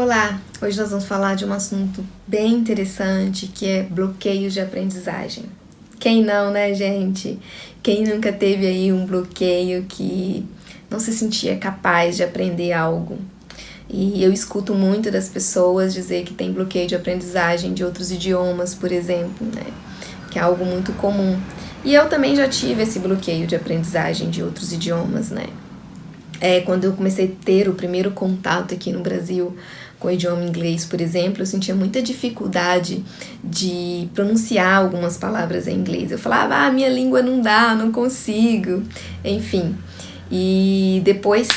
Olá! Hoje nós vamos falar de um assunto bem interessante que é bloqueios de aprendizagem. Quem não, né, gente? Quem nunca teve aí um bloqueio que não se sentia capaz de aprender algo? E eu escuto muito das pessoas dizer que tem bloqueio de aprendizagem de outros idiomas, por exemplo, né? Que é algo muito comum. E eu também já tive esse bloqueio de aprendizagem de outros idiomas, né? Quando eu comecei a ter o primeiro contato aqui no Brasil com o idioma inglês, por exemplo, eu sentia muita dificuldade de pronunciar algumas palavras em inglês. Eu falava, minha língua não dá, não consigo, enfim. E depois,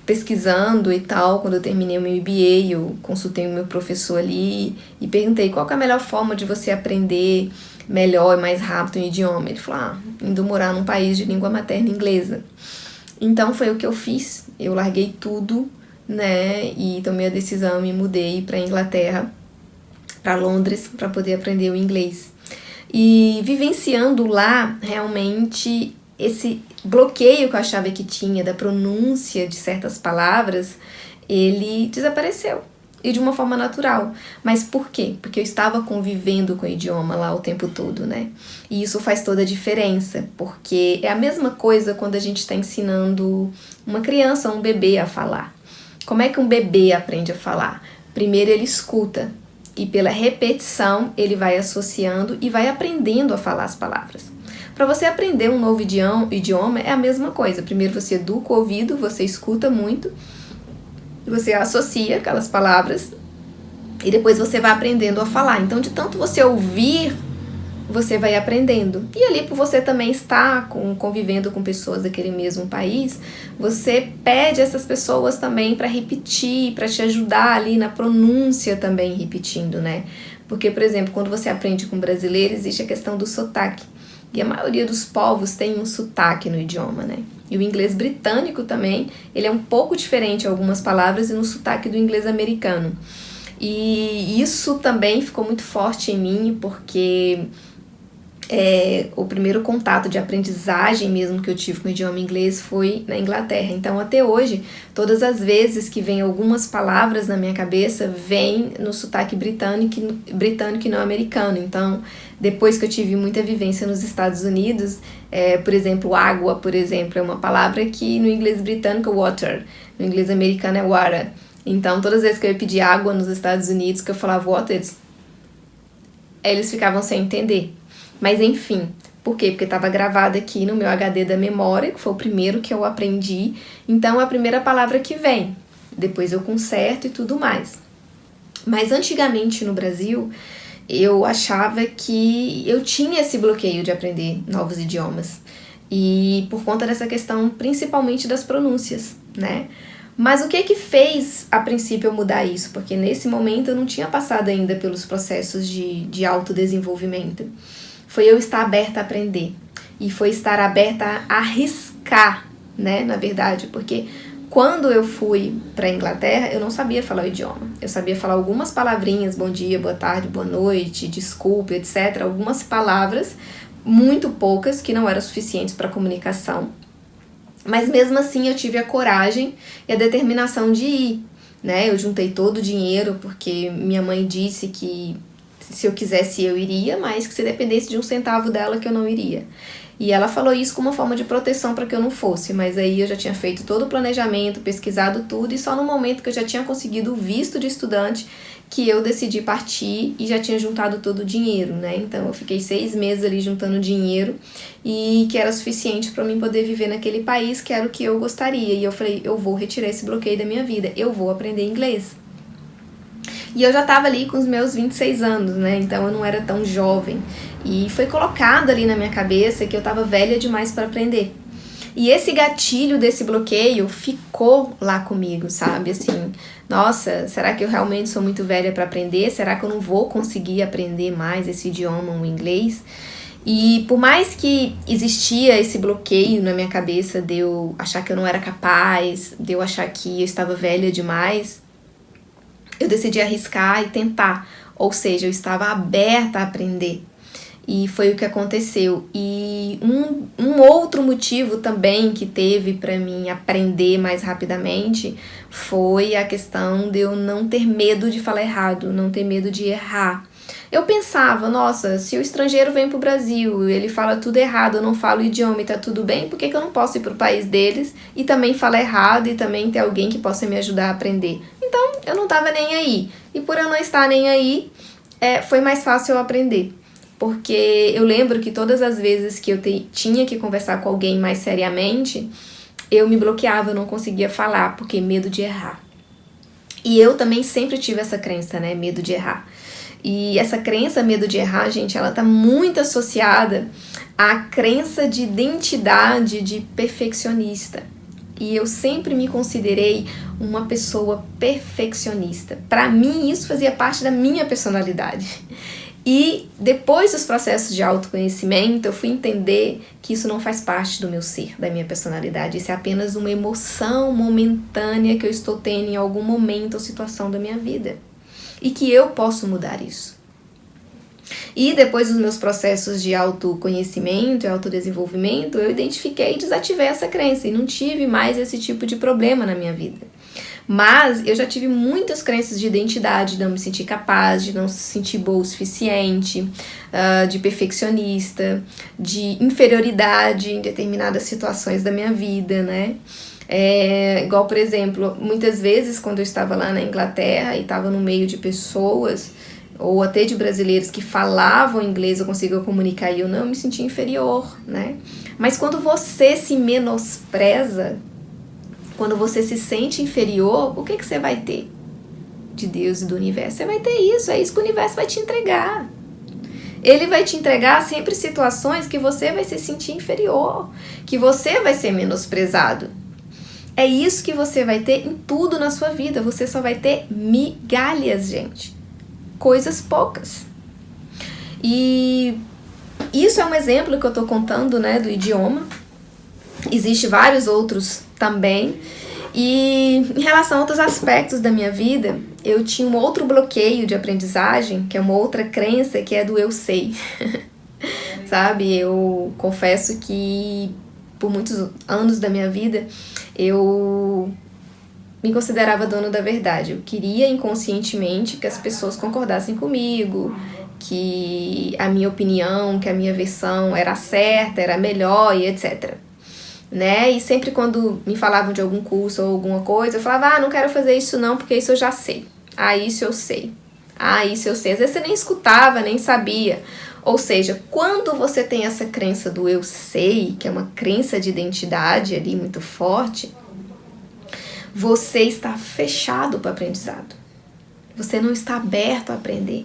pesquisando e tal, quando eu terminei o meu MBA, eu consultei o meu professor ali e perguntei qual que é a melhor forma de você aprender melhor e mais rápido um idioma. Ele falou, indo morar num país de língua materna inglesa. Então foi o que eu fiz, eu larguei tudo, né, e tomei a decisão e mudei para Inglaterra, para Londres, para poder aprender o inglês. E vivenciando lá, realmente, esse bloqueio que eu achava que tinha da pronúncia de certas palavras, ele desapareceu. E de uma forma natural. Mas por quê? Porque eu estava convivendo com o idioma lá o tempo todo, né? E isso faz toda a diferença, porque é a mesma coisa quando a gente está ensinando uma criança, um bebê a falar. Como é que um bebê aprende a falar? Primeiro ele escuta, e pela repetição ele vai associando e vai aprendendo a falar as palavras. Para você aprender um novo idioma é a mesma coisa. Primeiro você educa o ouvido, você escuta muito, você associa aquelas palavras e depois você vai aprendendo a falar. Então, de tanto você ouvir, você vai aprendendo. E ali, por você também estar convivendo com pessoas daquele mesmo país, você pede essas pessoas também para repetir, para te ajudar ali na pronúncia também repetindo, né? Porque, por exemplo, quando você aprende com brasileiro, existe a questão do sotaque. E a maioria dos povos tem um sotaque no idioma, né? E o inglês britânico também, ele é um pouco diferente em algumas palavras e no sotaque do inglês americano. E isso também ficou muito forte em mim, porque o primeiro contato de aprendizagem mesmo que eu tive com o idioma inglês foi na Inglaterra. Então, até hoje, todas as vezes que vem algumas palavras na minha cabeça, vem no sotaque britânico e não americano. Então, depois que eu tive muita vivência nos Estados Unidos, por exemplo, água, por exemplo, é uma palavra que no inglês britânico é water, no inglês americano é water. Então, todas as vezes que eu ia pedir água nos Estados Unidos, que eu falava water, eles ficavam sem entender. Mas enfim, por quê? Porque estava gravado aqui no meu HD da memória, que foi o primeiro que eu aprendi. Então, é a primeira palavra que vem. Depois eu conserto e tudo mais. Mas antigamente no Brasil, eu achava que eu tinha esse bloqueio de aprender novos idiomas. E por conta dessa questão, principalmente das pronúncias, né? Mas o que fez, a princípio, eu mudar isso? Porque nesse momento eu não tinha passado ainda pelos processos de autodesenvolvimento. Foi eu estar aberta a aprender. E foi estar aberta a arriscar, né? Na verdade, porque quando eu fui para a Inglaterra, eu não sabia falar o idioma. Eu sabia falar algumas palavrinhas, bom dia, boa tarde, boa noite, desculpe, etc. Algumas palavras, muito poucas, que não eram suficientes para comunicação. Mas mesmo assim eu tive a coragem e a determinação de ir, né? Eu juntei todo o dinheiro porque minha mãe disse que se eu quisesse eu iria, mas que se dependesse de um centavo dela que eu não iria. E ela falou isso como uma forma de proteção para que eu não fosse, mas aí eu já tinha feito todo o planejamento, pesquisado tudo, e só no momento que eu já tinha conseguido o visto de estudante que eu decidi partir e já tinha juntado todo o dinheiro, né? Então eu fiquei 6 meses ali juntando dinheiro e que era suficiente para mim poder viver naquele país, que era o que eu gostaria. E eu falei, eu vou retirar esse bloqueio da minha vida, eu vou aprender inglês. E eu já estava ali com os meus 26 anos, né? Então eu não era tão jovem. E foi colocado ali na minha cabeça que eu estava velha demais para aprender. E esse gatilho desse bloqueio ficou lá comigo, sabe? Assim, nossa, será que eu realmente sou muito velha para aprender? Será que eu não vou conseguir aprender mais esse idioma, o inglês? E por mais que existia esse bloqueio na minha cabeça de eu achar que eu não era capaz, de eu achar que eu estava velha demais, eu decidi arriscar e tentar. Ou seja, eu estava aberta a aprender. E foi o que aconteceu. E um um outro motivo também que teve para mim aprender mais rapidamente foi a questão de eu não ter medo de falar errado, não ter medo de errar. Eu pensava, nossa, se o estrangeiro vem pro Brasil, ele fala tudo errado, eu não falo o idioma e tá tudo bem, por que eu não posso ir pro país deles e também falar errado e também ter alguém que possa me ajudar a aprender? Então, eu não tava nem aí. E por eu não estar nem aí, foi mais fácil eu aprender. Porque eu lembro que todas as vezes que eu tinha que conversar com alguém mais seriamente, eu me bloqueava, eu não conseguia falar, porque medo de errar. E eu também sempre tive essa crença, né, medo de errar. E essa crença, medo de errar, gente, ela tá muito associada à crença de identidade de perfeccionista. E eu sempre me considerei uma pessoa perfeccionista. Para mim, isso fazia parte da minha personalidade. E depois dos processos de autoconhecimento, eu fui entender que isso não faz parte do meu ser, da minha personalidade. Isso é apenas uma emoção momentânea que eu estou tendo em algum momento ou situação da minha vida. E que eu posso mudar isso. E depois dos meus processos de autoconhecimento e autodesenvolvimento, eu identifiquei e desativei essa crença e não tive mais esse tipo de problema na minha vida. Mas eu já tive muitas crenças de identidade, de não me sentir capaz, de não se sentir boa o suficiente, de perfeccionista, de inferioridade em determinadas situações da minha vida, né? Igual, por exemplo, muitas vezes quando eu estava lá na Inglaterra e estava no meio de pessoas, ou até de brasileiros que falavam inglês, eu consigo comunicar e eu não me sentia inferior, né? Mas quando você se menospreza, quando você se sente inferior, o que você vai ter de Deus e do universo? Você vai ter isso, é isso que o universo vai te entregar. Ele vai te entregar sempre situações que você vai se sentir inferior, que você vai ser menosprezado. É isso que você vai ter em tudo na sua vida, você só vai ter migalhas, gente. Coisas poucas. E isso é um exemplo que eu tô contando, né, do idioma. Existem vários outros também. E em relação a outros aspectos da minha vida, eu tinha um outro bloqueio de aprendizagem, que é uma outra crença, que é do eu sei. Sabe, eu confesso que por muitos anos da minha vida, eu me considerava dono da verdade. Eu queria inconscientemente que as pessoas concordassem comigo, que a minha opinião, que a minha versão era certa, era melhor e etc. Né? E sempre quando me falavam de algum curso ou alguma coisa, eu falava, não quero fazer isso não, porque isso eu já sei. Isso eu sei. Isso eu sei. Às vezes você nem escutava, nem sabia. Ou seja, quando você tem essa crença do eu sei, que é uma crença de identidade ali muito forte, você está fechado para o aprendizado. Você não está aberto a aprender.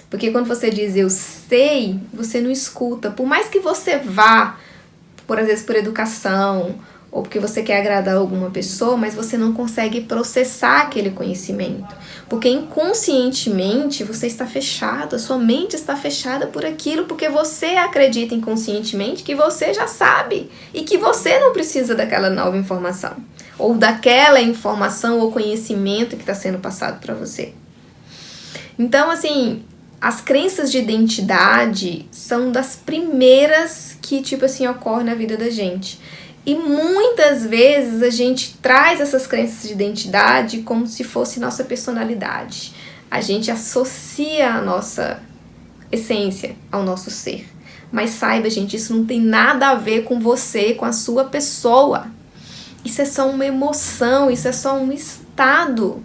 Porque quando você diz eu sei, você não escuta. Por mais que você vá, às vezes por educação, ou porque você quer agradar alguma pessoa, mas você não consegue processar aquele conhecimento. Porque inconscientemente você está fechado, a sua mente está fechada por aquilo, porque você acredita inconscientemente que você já sabe e que você não precisa daquela nova informação, ou daquela informação ou conhecimento que está sendo passado para você. Então, assim, as crenças de identidade são das primeiras que, ocorrem na vida da gente. E muitas vezes a gente traz essas crenças de identidade como se fosse nossa personalidade. A gente associa a nossa essência ao nosso ser. Mas saiba, gente, isso não tem nada a ver com você, com a sua pessoa. Isso é só uma emoção, isso é só um estado.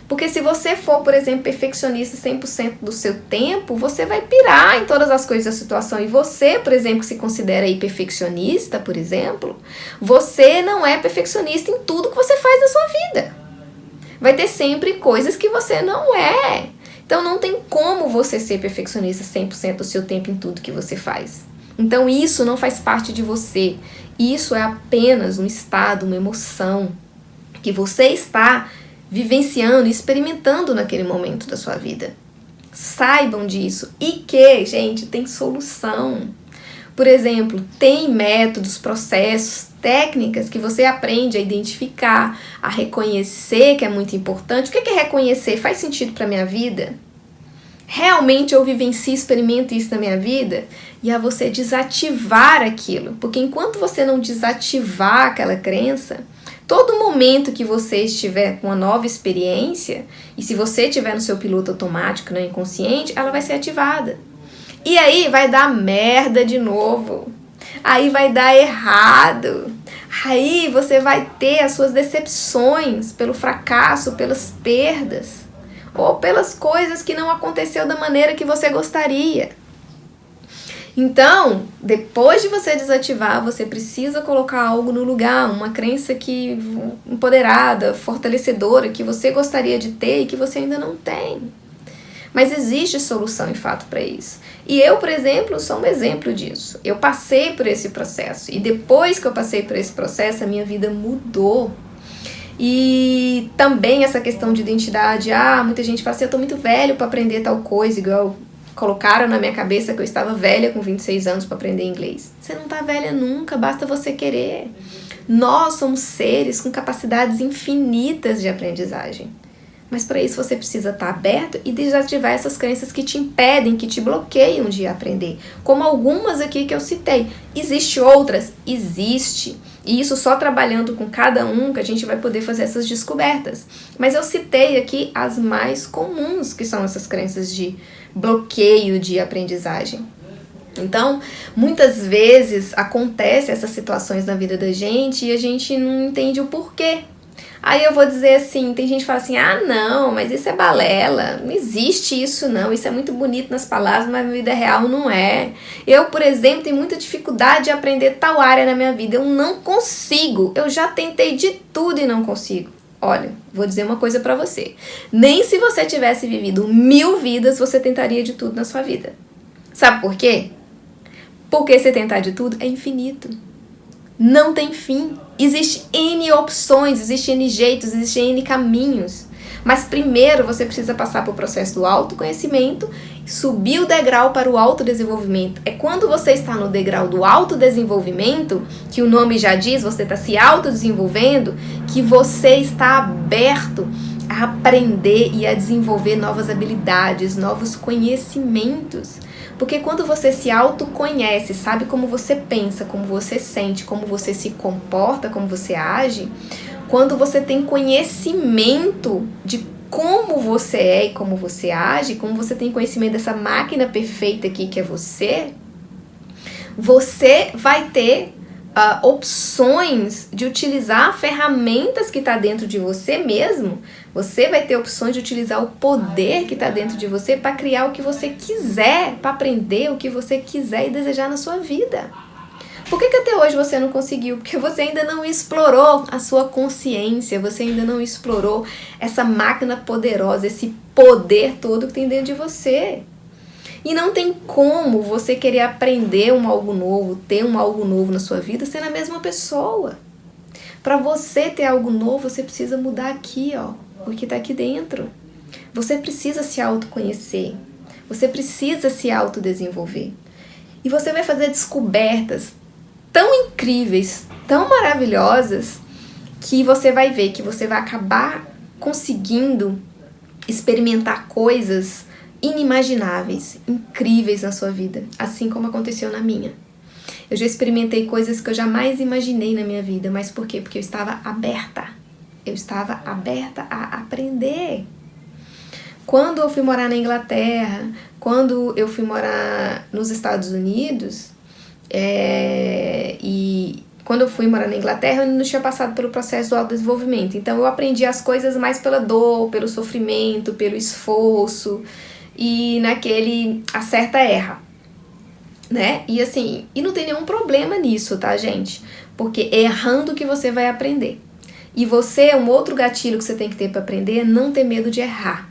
Porque se você for, por exemplo, perfeccionista 100% do seu tempo, você vai pirar em todas as coisas da situação. E você, por exemplo, que se considera aí perfeccionista, por exemplo, você não é perfeccionista em tudo que você faz na sua vida. Vai ter sempre coisas que você não é. Então não tem como você ser perfeccionista 100% do seu tempo em tudo que você faz. Então isso não faz parte de você. Isso é apenas um estado, uma emoção que você está vivenciando e experimentando naquele momento da sua vida. Saibam disso. E que, gente, tem solução. Por exemplo, tem métodos, processos, técnicas que você aprende a identificar, a reconhecer, que é muito importante. O que é reconhecer? Faz sentido para a minha vida? realmente eu vivencio, experimento isso na minha vida, e a você desativar aquilo. Porque enquanto você não desativar aquela crença, todo momento que você estiver com uma nova experiência, e se você estiver no seu piloto automático, né, inconsciente, ela vai ser ativada. E aí vai dar merda de novo. Aí vai dar errado. Aí você vai ter as suas decepções pelo fracasso, pelas perdas, ou pelas coisas que não aconteceu da maneira que você gostaria. Então, depois de você desativar, você precisa colocar algo no lugar, uma crença que empoderada, fortalecedora, que você gostaria de ter e que você ainda não tem. Mas existe solução, em fato, para isso. E eu, por exemplo, sou um exemplo disso. Eu passei por esse processo. E depois que eu passei por esse processo, a minha vida mudou. E também essa questão de identidade. Muita gente fala assim, eu tô muito velho para aprender tal coisa, igual colocaram na minha cabeça que eu estava velha com 26 anos para aprender inglês. Você não tá velha nunca, basta você querer. Nós somos seres com capacidades infinitas de aprendizagem. Mas para isso você precisa estar aberto e desativar essas crenças que te impedem, que te bloqueiam de aprender. Como algumas aqui que eu citei. Existe outras? Existe. E isso só trabalhando com cada um que a gente vai poder fazer essas descobertas. Mas eu citei aqui as mais comuns, que são essas crenças de bloqueio de aprendizagem. Então, muitas vezes acontecem essas situações na vida da gente e a gente não entende o porquê. Aí eu vou dizer assim, tem gente que fala assim, não, mas isso é balela, não existe isso não, isso é muito bonito nas palavras, mas na vida real não é. Eu, por exemplo, tenho muita dificuldade de aprender tal área na minha vida, eu não consigo, eu já tentei de tudo e não consigo. Olha, vou dizer uma coisa pra você, nem se você tivesse vivido 1000 vidas, você tentaria de tudo na sua vida. Sabe por quê? Porque você tentar de tudo é infinito. Não tem fim. Existem N opções, existem N jeitos, existem N caminhos. Mas primeiro você precisa passar pelo processo do autoconhecimento, subir o degrau para o autodesenvolvimento. É quando você está no degrau do autodesenvolvimento, que o nome já diz, você está se autodesenvolvendo, que você está aberto a aprender e a desenvolver novas habilidades, novos conhecimentos. Porque quando você se autoconhece, sabe como você pensa, como você sente, como você se comporta, como você age, quando você tem conhecimento de como você é e como você age, como você tem conhecimento dessa máquina perfeita aqui que é você vai ter opções de utilizar ferramentas que está dentro de você mesmo. Você vai ter opções de utilizar o poder que está dentro de você para criar o que você quiser, para aprender o que você quiser e desejar na sua vida. Por que até hoje você não conseguiu? Porque você ainda não explorou a sua consciência, você ainda não explorou essa máquina poderosa, esse poder todo que tem dentro de você. E não tem como você querer aprender algo novo, ter algo novo na sua vida sendo a mesma pessoa. Para você ter algo novo, você precisa mudar aqui, o que está aqui dentro. Você precisa se autoconhecer. Você precisa se autodesenvolver. E você vai fazer descobertas tão incríveis, tão maravilhosas, que você vai ver que você vai acabar conseguindo experimentar coisas inimagináveis, incríveis na sua vida, assim como aconteceu na minha. Eu já experimentei coisas que eu jamais imaginei na minha vida, mas por quê? Porque eu estava aberta. Eu estava aberta a aprender. Quando eu fui morar na Inglaterra, quando eu fui morar nos Estados Unidos, e quando eu fui morar na Inglaterra, eu não tinha passado pelo processo do autodesenvolvimento. Então eu aprendi as coisas mais pela dor, pelo sofrimento, pelo esforço, e naquele acerta erra, né? E assim, e não tem nenhum problema nisso, tá, gente? Porque é errando que você vai aprender. E você, um outro gatilho que você tem que ter para aprender é não ter medo de errar.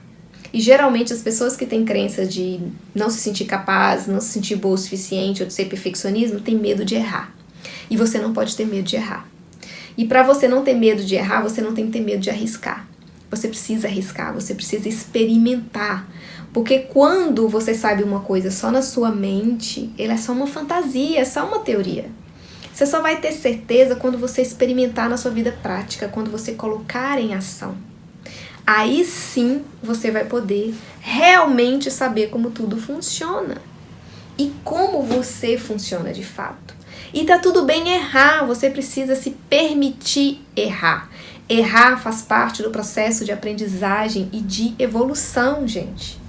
E geralmente as pessoas que têm crença de não se sentir capaz, não se sentir boa o suficiente ou de ser perfeccionismo, têm medo de errar. E você não pode ter medo de errar. E para você não ter medo de errar, você não tem que ter medo de arriscar. Você precisa arriscar, você precisa experimentar. Porque quando você sabe uma coisa só na sua mente, ela é só uma fantasia, é só uma teoria. Você só vai ter certeza quando você experimentar na sua vida prática, quando você colocar em ação. aí sim você vai poder realmente saber como tudo funciona e como você funciona de fato. E tá tudo bem errar, você precisa se permitir errar. Errar faz parte do processo de aprendizagem e de evolução, gente.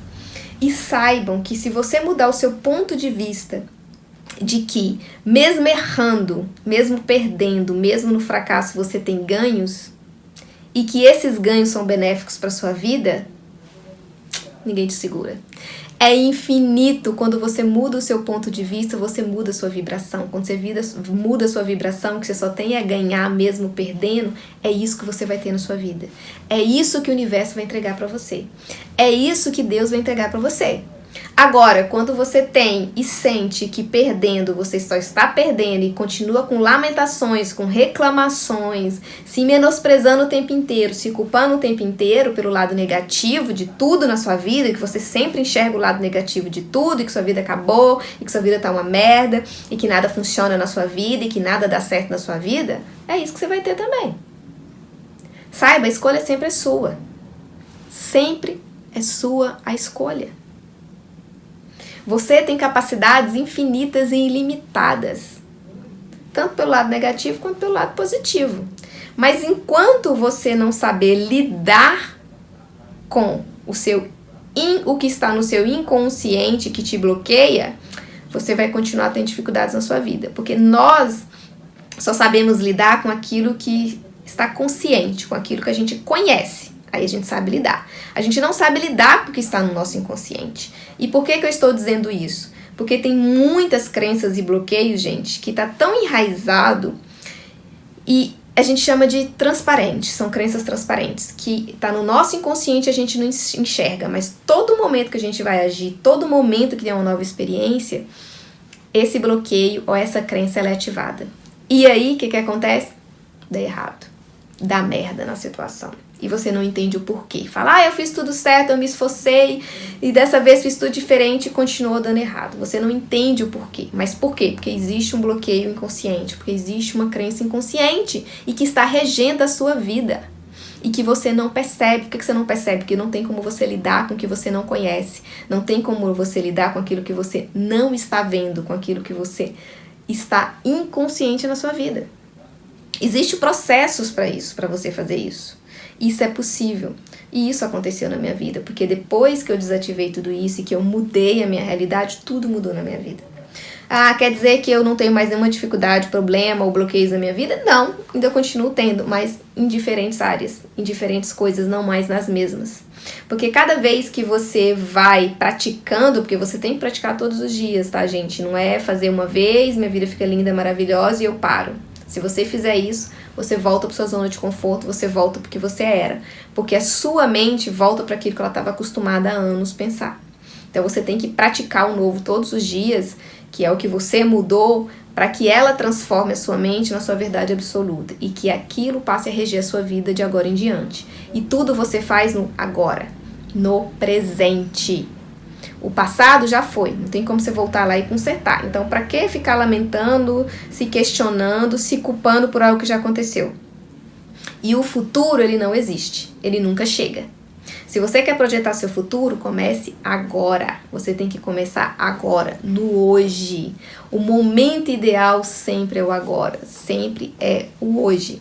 E saibam que se você mudar o seu ponto de vista de que, mesmo errando, mesmo perdendo, mesmo no fracasso, você tem ganhos, e que esses ganhos são benéficos para sua vida, ninguém te segura. É infinito. Quando você muda o seu ponto de vista, você muda a sua vibração. Quando você muda a sua vibração, que você só tem a ganhar mesmo perdendo, é isso que você vai ter na sua vida. É isso que o universo vai entregar para você. É isso que Deus vai entregar para você. Agora, quando você tem e sente que perdendo, você só está perdendo e continua com lamentações, com reclamações, se menosprezando o tempo inteiro, se culpando o tempo inteiro pelo lado negativo de tudo na sua vida, que você sempre enxerga o lado negativo de tudo, e que sua vida acabou, e que sua vida tá uma merda, e que nada funciona na sua vida, e que nada dá certo na sua vida, é isso que você vai ter também. Saiba, a escolha sempre é sua. Sempre é sua a escolha. Você tem capacidades infinitas e ilimitadas, tanto pelo lado negativo quanto pelo lado positivo. Mas enquanto você não saber lidar com o que está no seu inconsciente que te bloqueia, você vai continuar tendo dificuldades na sua vida. Porque nós só sabemos lidar com aquilo que está consciente, com aquilo que a gente conhece. Aí a gente sabe lidar. A gente não sabe lidar com o que está no nosso inconsciente. E por que eu estou dizendo isso? Porque tem muitas crenças e bloqueios, gente, que está tão enraizado e a gente chama de transparentes. São crenças transparentes, que está no nosso inconsciente e a gente não enxerga. Mas todo momento que a gente vai agir, todo momento que tem uma nova experiência, esse bloqueio ou essa crença ela é ativada. E aí, o que acontece? Dá errado. Dá merda na situação. E você não entende o porquê. Fala, eu fiz tudo certo, eu me esforcei, e dessa vez fiz tudo diferente e continuou dando errado. Você não entende o porquê. Mas por quê? Porque existe um bloqueio inconsciente, porque existe uma crença inconsciente e que está regendo a sua vida. E que você não percebe. Por que você não percebe? Porque não tem como você lidar com o que você não conhece. Não tem como você lidar com aquilo que você não está vendo, com aquilo que você está inconsciente na sua vida. Existem processos para isso, para você fazer isso. Isso é possível. E isso aconteceu na minha vida, porque depois que eu desativei tudo isso e que eu mudei a minha realidade, tudo mudou na minha vida. Ah, quer dizer que eu não tenho mais nenhuma dificuldade, problema ou bloqueios na minha vida? Não, ainda continuo tendo, mas em diferentes áreas, em diferentes coisas, não mais nas mesmas. Porque cada vez que você vai praticando, porque você tem que praticar todos os dias, tá, gente? Não é fazer uma vez, minha vida fica linda, maravilhosa e eu paro. Se você fizer isso, você volta para sua zona de conforto, você volta porque você era. Porque a sua mente volta para aquilo que ela estava acostumada há anos pensar. Então você tem que praticar o novo todos os dias, que é o que você mudou, para que ela transforme a sua mente na sua verdade absoluta. E que aquilo passe a reger a sua vida de agora em diante. E tudo você faz no agora, no presente. O passado já foi, não tem como você voltar lá e consertar. Então, para que ficar lamentando, se questionando, se culpando por algo que já aconteceu? E o futuro, ele não existe, ele nunca chega. Se você quer projetar seu futuro, comece agora. Você tem que começar agora, no hoje. O momento ideal sempre é o agora, sempre é o hoje.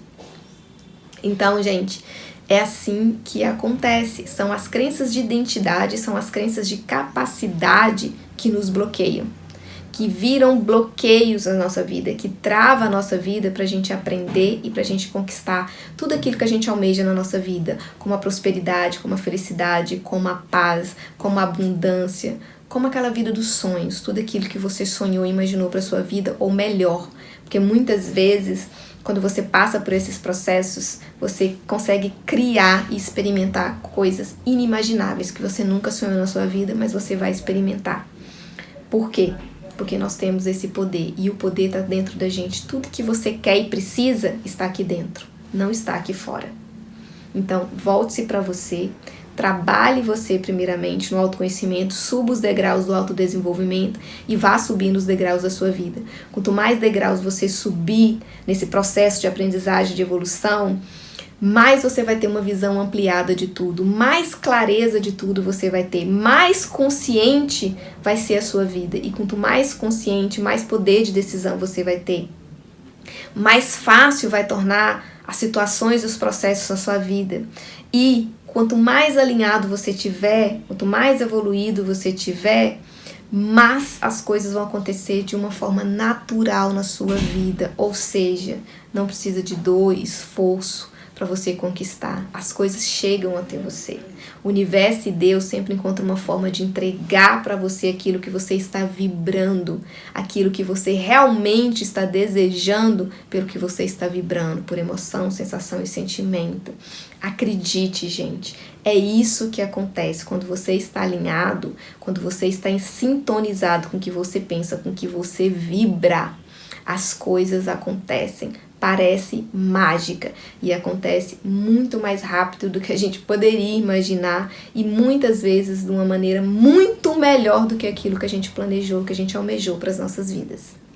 Então, gente, é assim que acontece. São as crenças de identidade, são as crenças de capacidade que nos bloqueiam, que viram bloqueios na nossa vida, que trava a nossa vida pra gente aprender e pra gente conquistar tudo aquilo que a gente almeja na nossa vida, como a prosperidade, como a felicidade, como a paz, como a abundância, como aquela vida dos sonhos, tudo aquilo que você sonhou e imaginou pra sua vida, ou melhor, porque muitas vezes quando você passa por esses processos, você consegue criar e experimentar coisas inimagináveis que você nunca sonhou na sua vida, mas você vai experimentar. Por quê? Porque nós temos esse poder e o poder está dentro da gente. Tudo que você quer e precisa está aqui dentro, não está aqui fora. Então, volte-se para você. Trabalhe você primeiramente no autoconhecimento, suba os degraus do autodesenvolvimento e vá subindo os degraus da sua vida. Quanto mais degraus você subir nesse processo de aprendizagem, de evolução, mais você vai ter uma visão ampliada de tudo, mais clareza de tudo você vai ter, mais consciente vai ser a sua vida. E quanto mais consciente, mais poder de decisão você vai ter, mais fácil vai tornar as situações e os processos da sua vida. E quanto mais alinhado você tiver, quanto mais evoluído você tiver, mas as coisas vão acontecer de uma forma natural na sua vida, ou seja, não precisa de dor e esforço para você conquistar. As coisas chegam até você. O universo e Deus sempre encontram uma forma de entregar para você aquilo que você está vibrando, aquilo que você realmente está desejando pelo que você está vibrando, por emoção, sensação e sentimento. Acredite, gente, é isso que acontece quando você está alinhado, quando você está sintonizado com o que você pensa, com o que você vibra. As coisas acontecem. Parece mágica e acontece muito mais rápido do que a gente poderia imaginar e muitas vezes de uma maneira muito melhor do que aquilo que a gente planejou, que a gente almejou para as nossas vidas.